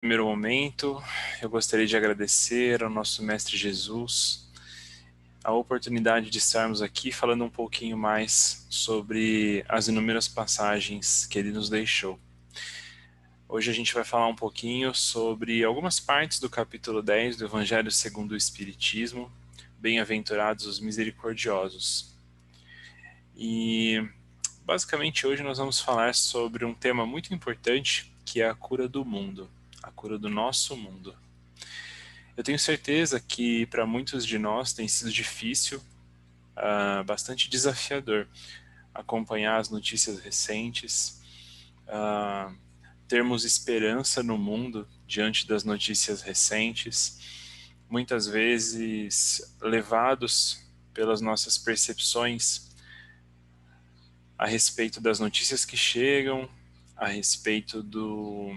Primeiro momento, eu gostaria de agradecer ao nosso Mestre Jesus a oportunidade de estarmos aqui falando um pouquinho mais sobre as inúmeras passagens que ele nos deixou. Hoje a gente vai falar um pouquinho sobre algumas partes do capítulo 10 do Evangelho segundo o Espiritismo, Bem-aventurados os misericordiosos. E basicamente hoje nós vamos falar sobre um tema muito importante, que é a cura do mundo, a cura do nosso mundo. Eu tenho certeza que para muitos de nós tem sido difícil, bastante desafiador, acompanhar as notícias recentes, termos esperança no mundo diante das notícias recentes, muitas vezes levados pelas nossas percepções a respeito das notícias que chegam, a respeito do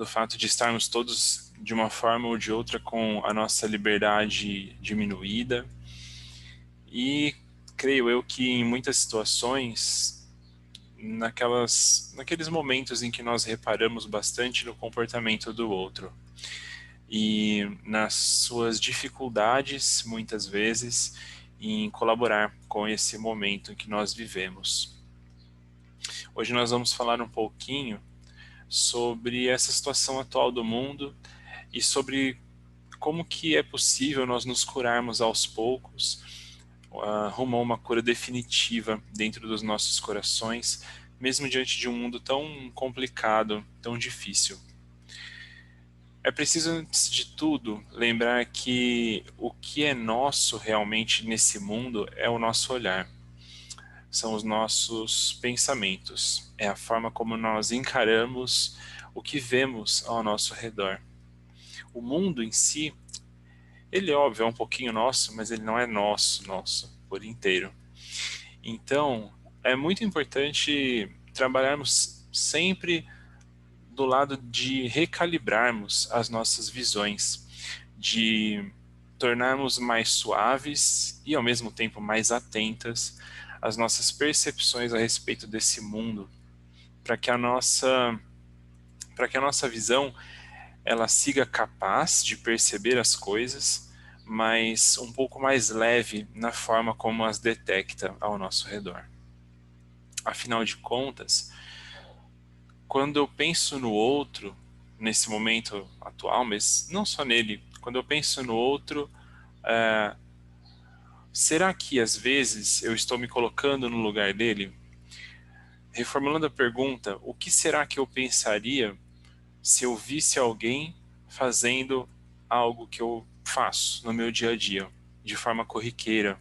fato de estarmos todos, de uma forma ou de outra, com a nossa liberdade diminuída. E creio eu que em muitas situações, naqueles momentos em que nós reparamos bastante no comportamento do outro e nas suas dificuldades, muitas vezes, em colaborar com esse momento em que nós vivemos. Hoje nós vamos falar um pouquinho sobre essa situação atual do mundo e sobre como que é possível nós nos curarmos aos poucos, rumo a uma cura definitiva dentro dos nossos corações, mesmo diante de um mundo tão complicado, tão difícil. É preciso, antes de tudo, lembrar que o que é nosso realmente nesse mundo é o nosso olhar. São os nossos pensamentos, é a forma como nós encaramos o que vemos ao nosso redor. O mundo em si, ele óbvio é um pouquinho nosso, mas ele não é nosso por inteiro. Então, é muito importante trabalharmos sempre do lado de recalibrarmos as nossas visões, de tornarmos mais suaves e ao mesmo tempo mais atentas às nossas percepções a respeito desse mundo, para que a nossa visão ela siga capaz de perceber as coisas, mas um pouco mais leve na forma como as detecta ao nosso redor. Afinal de contas, quando eu penso no outro, nesse momento atual, mas não só nele, quando eu penso no outro, é, será que às vezes eu estou me colocando no lugar dele? Reformulando a pergunta, o que será que eu pensaria se eu visse alguém fazendo algo que eu faço no meu dia a dia, de forma corriqueira?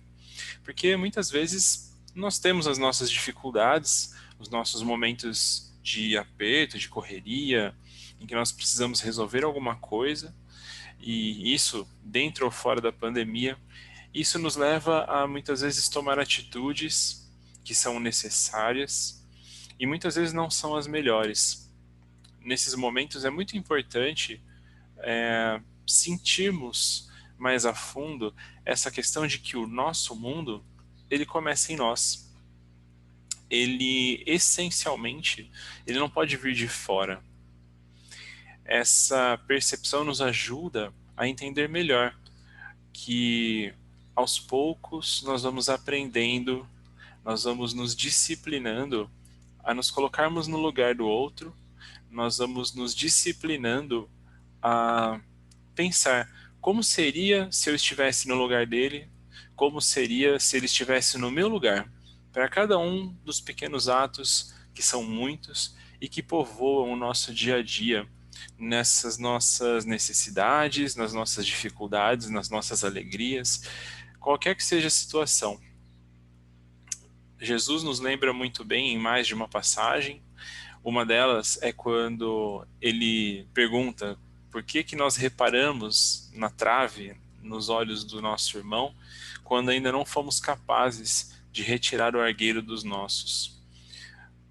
Porque muitas vezes nós temos as nossas dificuldades, os nossos momentos de aperto, de correria, em que nós precisamos resolver alguma coisa, e isso, dentro ou fora da pandemia, isso nos leva a muitas vezes tomar atitudes que são necessárias e muitas vezes não são as melhores. Nesses momentos é muito importante sentirmos mais a fundo essa questão de que o nosso mundo ele começa em nós. Ele essencialmente ele não pode vir de fora. Essa percepção nos ajuda a entender melhor que aos poucos nós vamos aprendendo, nós vamos nos disciplinando a nos colocarmos no lugar do outro, nós vamos nos disciplinando a pensar como seria se eu estivesse no lugar dele, como seria se ele estivesse no meu lugar, para cada um dos pequenos atos, que são muitos, e que povoam o nosso dia a dia, nessas nossas necessidades, nas nossas dificuldades, nas nossas alegrias, qualquer que seja a situação. Jesus nos lembra muito bem em mais de uma passagem. Uma delas é quando ele pergunta por que nós reparamos na trave, nos olhos do nosso irmão, quando ainda não fomos capazes de retirar o argueiro dos nossos.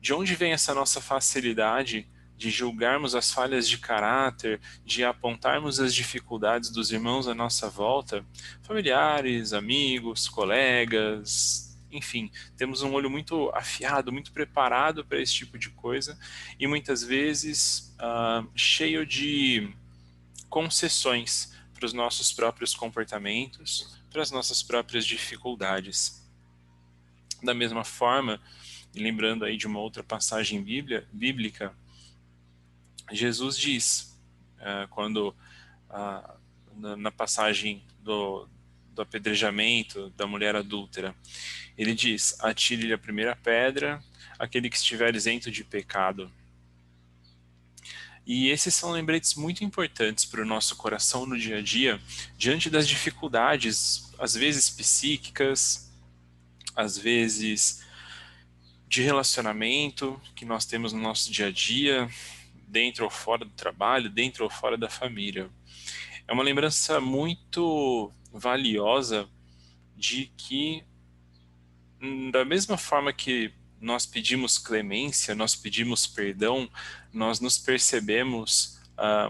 De onde vem essa nossa facilidade de julgarmos as falhas de caráter, de apontarmos as dificuldades dos irmãos à nossa volta, familiares, amigos, colegas, enfim, temos um olho muito afiado, muito preparado para esse tipo de coisa e muitas vezes cheio de concessões para os nossos próprios comportamentos, para as nossas próprias dificuldades. Da mesma forma, e lembrando aí de uma outra passagem bíblica, Jesus diz, quando na passagem do apedrejamento da mulher adúltera, ele diz: atire-lhe a primeira pedra, aquele que estiver isento de pecado. E esses são lembretes muito importantes para o nosso coração no dia a dia, diante das dificuldades, às vezes psíquicas, às vezes de relacionamento que nós temos no nosso dia a dia, dentro ou fora do trabalho, dentro ou fora da família. É uma lembrança muito valiosa de que, da mesma forma que nós pedimos clemência, nós pedimos perdão, nós nos percebemos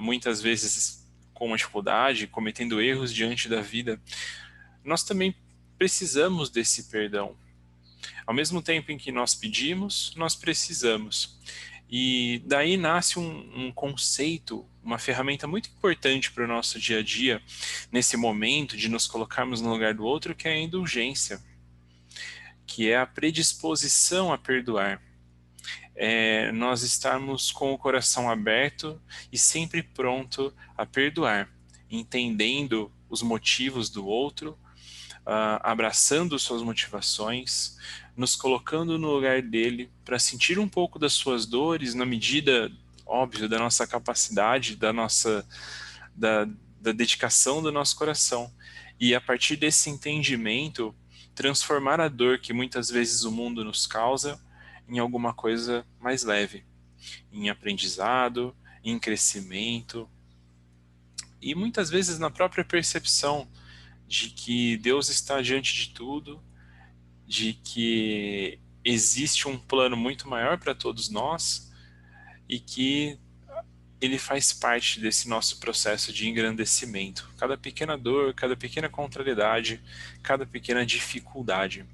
muitas vezes com uma dificuldade, cometendo erros diante da vida, nós também precisamos desse perdão. Ao mesmo tempo em que nós pedimos, nós precisamos. E daí nasce um conceito, uma ferramenta muito importante para o nosso dia a dia, nesse momento de nos colocarmos no lugar do outro, que é a indulgência, que é a predisposição a perdoar. É nós estarmos com o coração aberto e sempre pronto a perdoar, entendendo os motivos do outro, abraçando suas motivações, nos colocando no lugar dele para sentir um pouco das suas dores na medida, óbvio, da nossa capacidade, da, da dedicação do nosso coração. E a partir desse entendimento, transformar a dor que muitas vezes o mundo nos causa em alguma coisa mais leve, em aprendizado, em crescimento e muitas vezes na própria percepção de que Deus está diante de tudo, de que existe um plano muito maior para todos nós e que ele faz parte desse nosso processo de engrandecimento. Cada pequena dor, cada pequena contrariedade, cada pequena dificuldade.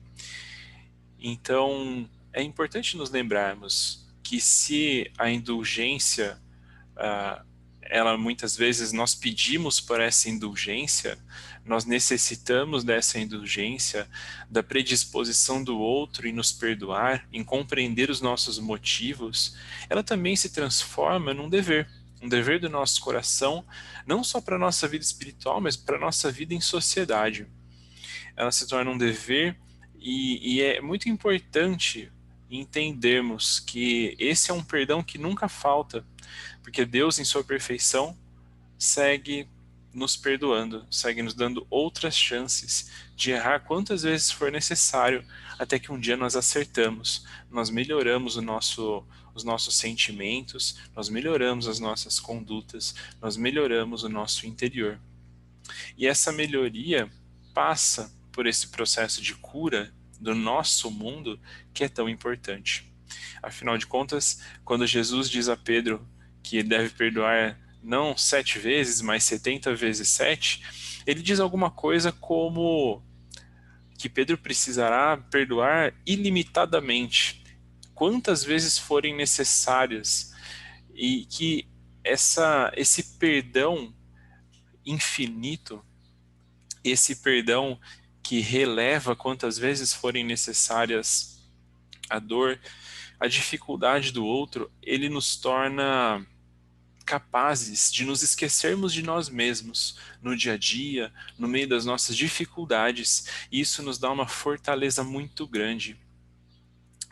Então, é importante nos lembrarmos que se a indulgência, ela muitas vezes nós pedimos por essa indulgência, nós necessitamos dessa indulgência, da predisposição do outro em nos perdoar, em compreender os nossos motivos, ela também se transforma num dever, um dever do nosso coração, não só para a nossa vida espiritual, mas para a nossa vida em sociedade. Ela se torna um dever e é muito importante entendermos que esse é um perdão que nunca falta, porque Deus, em sua perfeição, segue nos perdoando, segue nos dando outras chances de errar quantas vezes for necessário, até que um dia nós acertamos, nós melhoramos os nossos sentimentos, nós melhoramos as nossas condutas, nós melhoramos o nosso interior. E essa melhoria passa por esse processo de cura do nosso mundo que é tão importante. Afinal de contas, quando Jesus diz a Pedro que ele deve perdoar não 7 vezes, mas 70 vezes 7, ele diz alguma coisa como que Pedro precisará perdoar ilimitadamente, quantas vezes forem necessárias, e que esse perdão infinito, esse perdão que releva quantas vezes forem necessárias a dor, a dificuldade do outro, ele nos torna capazes de nos esquecermos de nós mesmos no dia a dia, no meio das nossas dificuldades, e isso nos dá uma fortaleza muito grande.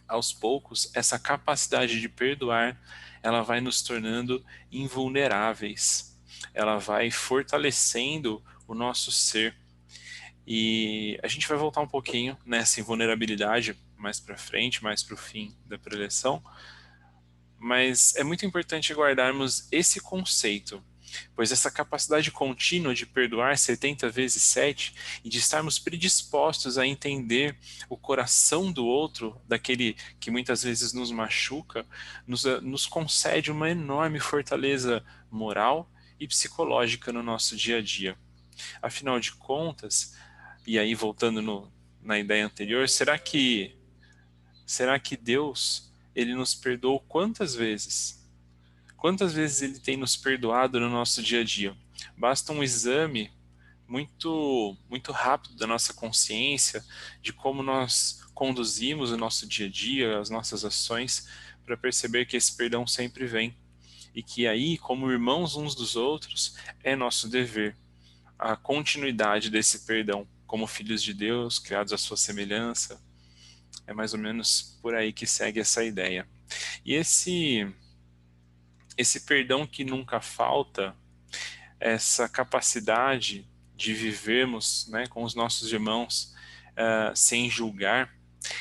Aos poucos, essa capacidade de perdoar, ela vai nos tornando invulneráveis, ela vai fortalecendo o nosso ser. E a gente vai voltar um pouquinho nessa invulnerabilidade mais para frente, mais para o fim da preleção, mas é muito importante guardarmos esse conceito, pois essa capacidade contínua de perdoar 70 vezes 7 e de estarmos predispostos a entender o coração do outro, daquele que muitas vezes nos machuca, nos concede uma enorme fortaleza moral e psicológica no nosso dia a dia. Afinal de contas, e aí voltando na ideia anterior, será que Deus ele nos perdoou quantas vezes? Quantas vezes Ele tem nos perdoado no nosso dia a dia? Basta um exame muito rápido da nossa consciência, de como nós conduzimos o nosso dia a dia, as nossas ações, para perceber que esse perdão sempre vem. E que aí, como irmãos uns dos outros, é nosso dever a continuidade desse perdão, como filhos de Deus, criados à sua semelhança. É mais ou menos por aí que segue essa ideia. E esse perdão que nunca falta, essa capacidade de vivermos, né, com os nossos irmãos sem julgar,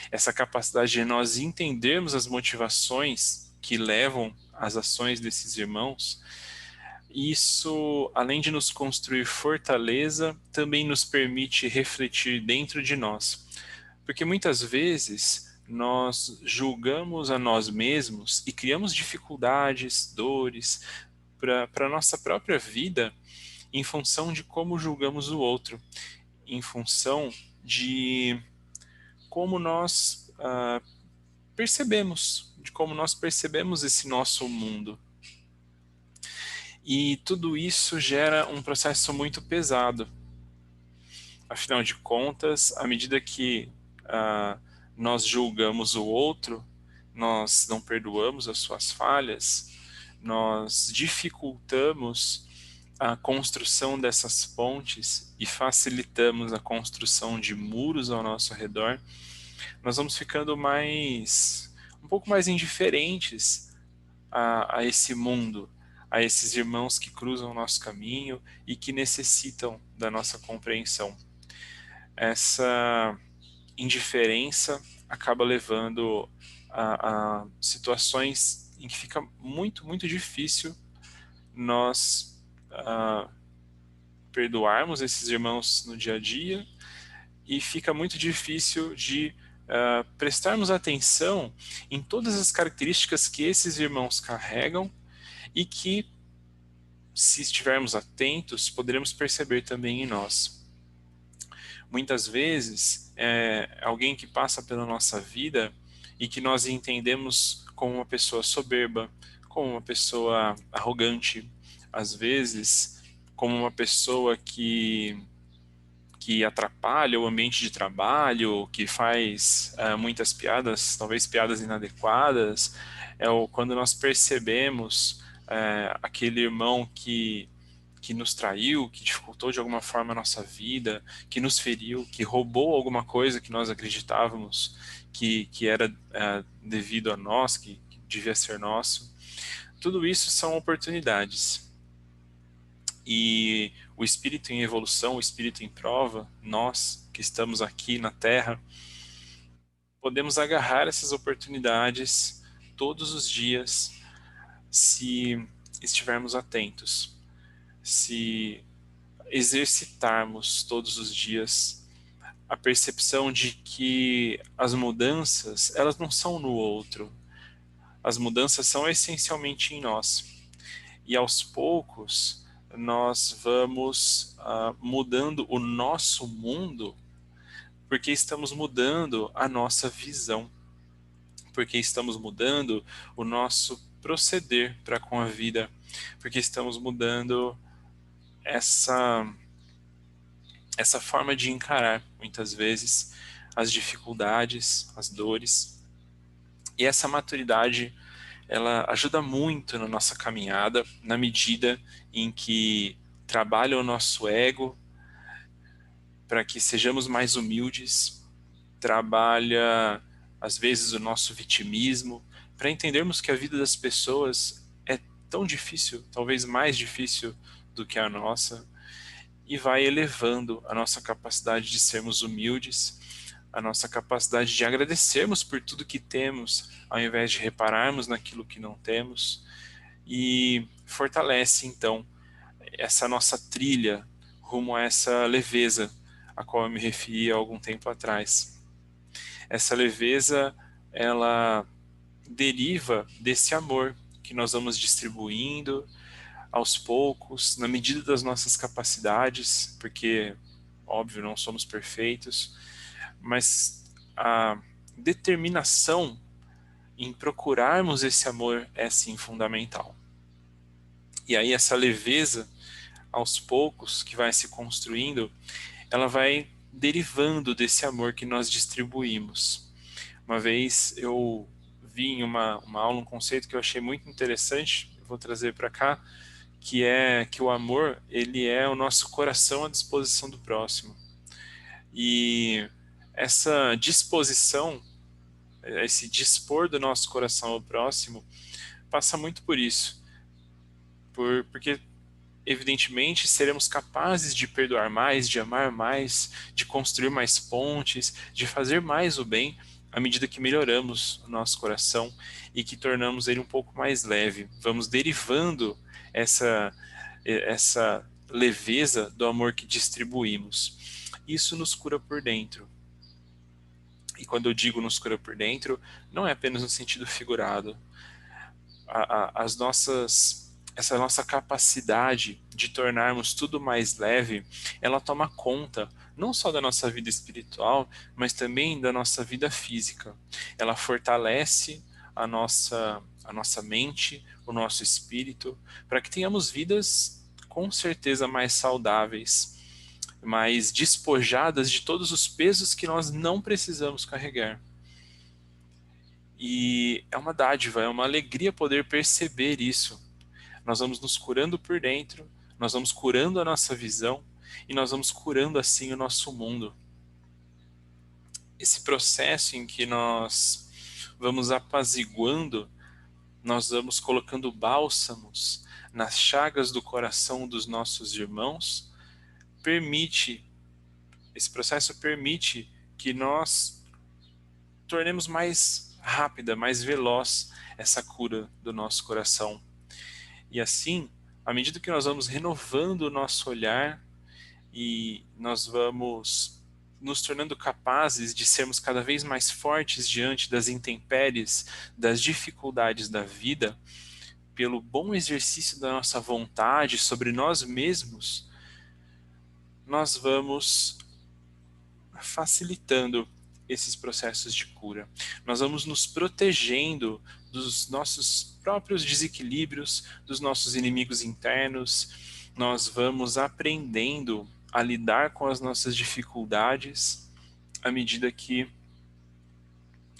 essa capacidade de nós entendermos as motivações que levam às ações desses irmãos, isso, além de nos construir fortaleza, também nos permite refletir dentro de nós. Porque muitas vezes nós julgamos a nós mesmos e criamos dificuldades, dores para a nossa própria vida em função de como julgamos o outro, em função de como nós percebemos, de como nós percebemos esse nosso mundo. E tudo isso gera um processo muito pesado. Afinal de contas, à medida que nós julgamos o outro, nós não perdoamos as suas falhas, nós dificultamos a construção dessas pontes e facilitamos a construção de muros ao nosso redor, nós vamos ficando um pouco mais indiferentes a esse mundo, a esses irmãos que cruzam o nosso caminho e que necessitam da nossa compreensão. Essa indiferença acaba levando a situações em que fica muito difícil nós perdoarmos esses irmãos no dia a dia, e fica muito difícil de prestarmos atenção em todas as características que esses irmãos carregam e que, se estivermos atentos, poderemos perceber também em nós. Muitas vezes, alguém que passa pela nossa vida e que nós entendemos como uma pessoa soberba, como uma pessoa arrogante, às vezes como uma pessoa que atrapalha o ambiente de trabalho, que faz muitas piadas, talvez piadas inadequadas, quando nós percebemos aquele irmão que nos traiu, que dificultou de alguma forma a nossa vida, que nos feriu, que roubou alguma coisa que nós acreditávamos que era devido a nós, que devia ser nosso. Tudo isso são oportunidades. E o espírito em evolução, o espírito em prova, nós que estamos aqui na Terra, podemos agarrar essas oportunidades todos os dias se estivermos atentos, se exercitarmos todos os dias a percepção de que as mudanças, elas não são no outro, as mudanças são essencialmente em nós. E aos poucos nós vamos mudando o nosso mundo, porque estamos mudando a nossa visão, porque estamos mudando o nosso proceder para com a vida, porque estamos mudando essa forma de encarar, muitas vezes, as dificuldades, as dores. E essa maturidade, ela ajuda muito na nossa caminhada, na medida em que trabalha o nosso ego para que sejamos mais humildes, trabalha às vezes o nosso vitimismo, para entendermos que a vida das pessoas é tão difícil, talvez mais difícil do que a nossa, e vai elevando a nossa capacidade de sermos humildes, a nossa capacidade de agradecermos por tudo que temos, ao invés de repararmos naquilo que não temos, e fortalece então essa nossa trilha rumo a essa leveza a qual eu me referi há algum tempo atrás. Essa leveza, ela deriva desse amor que nós vamos distribuindo aos poucos, na medida das nossas capacidades, porque, óbvio, não somos perfeitos, mas a determinação em procurarmos esse amor é sim fundamental. E aí essa leveza, aos poucos, que vai se construindo, ela vai derivando desse amor que nós distribuímos. Uma vez eu vi em uma aula um conceito que eu achei muito interessante, eu vou trazer para cá, que é que o amor, ele é o nosso coração à disposição do próximo. E essa disposição, esse dispor do nosso coração ao próximo, passa muito por isso. Porque, evidentemente, seremos capazes de perdoar mais, de amar mais, de construir mais pontes, de fazer mais o bem, à medida que melhoramos o nosso coração e que tornamos ele um pouco mais leve. Vamos derivando essa leveza do amor que distribuímos. Isso nos cura por dentro. E quando eu digo nos cura por dentro, não é apenas no sentido figurado. Essa nossa capacidade de tornarmos tudo mais leve, ela toma conta não só da nossa vida espiritual, mas também da nossa vida física. Ela fortalece a nossa mente, o nosso espírito, para que tenhamos vidas com certeza mais saudáveis, mais despojadas de todos os pesos que nós não precisamos carregar. E é uma dádiva, é uma alegria poder perceber isso. Nós vamos nos curando por dentro, nós vamos curando a nossa visão e nós vamos curando assim o nosso mundo. Esse processo em que nós vamos apaziguando, nós vamos colocando bálsamos nas chagas do coração dos nossos irmãos, esse processo permite que nós tornemos mais rápida, mais veloz essa cura do nosso coração. E assim, à medida que nós vamos renovando o nosso olhar e nós vamos nos tornando capazes de sermos cada vez mais fortes diante das intempéries, das dificuldades da vida, pelo bom exercício da nossa vontade sobre nós mesmos, nós vamos facilitando esses processos de cura. Nós vamos nos protegendo dos nossos próprios desequilíbrios, dos nossos inimigos internos, nós vamos aprendendo a lidar com as nossas dificuldades à medida que,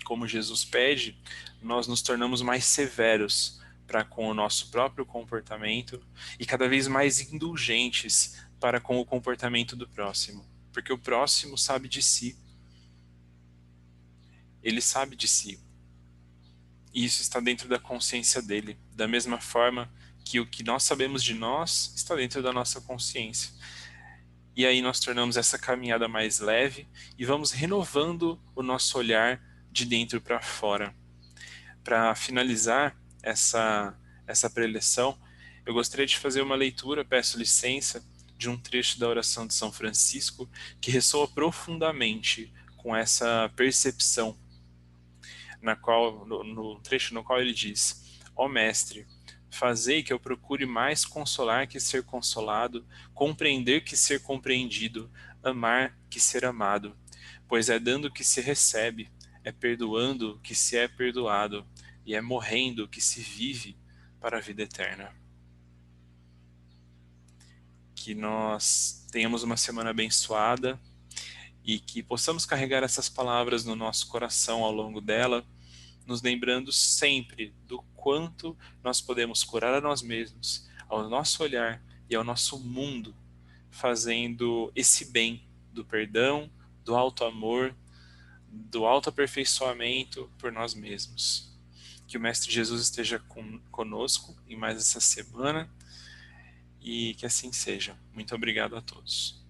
como Jesus pede, nós nos tornamos mais severos para com o nosso próprio comportamento e cada vez mais indulgentes para com o comportamento do próximo, porque o próximo sabe de si. Ele sabe de si. E isso está dentro da consciência dele. Da mesma forma que o que nós sabemos de nós está dentro da nossa consciência. E aí nós tornamos essa caminhada mais leve e vamos renovando o nosso olhar de dentro para fora. Para finalizar essa preleção, eu gostaria de fazer uma leitura, peço licença, de um trecho da oração de São Francisco que ressoa profundamente com essa percepção no trecho no qual ele diz: Ó Mestre, fazei que eu procure mais consolar que ser consolado, compreender que ser compreendido, amar que ser amado, pois é dando que se recebe, é perdoando que se é perdoado, e é morrendo que se vive para a vida eterna. Que nós tenhamos uma semana abençoada e que possamos carregar essas palavras no nosso coração ao longo dela, nos lembrando sempre do quanto nós podemos curar a nós mesmos, ao nosso olhar e ao nosso mundo, fazendo esse bem do perdão, do alto amor, do alto aperfeiçoamento por nós mesmos. Que o Mestre Jesus esteja conosco em mais essa semana e que assim seja. Muito obrigado a todos.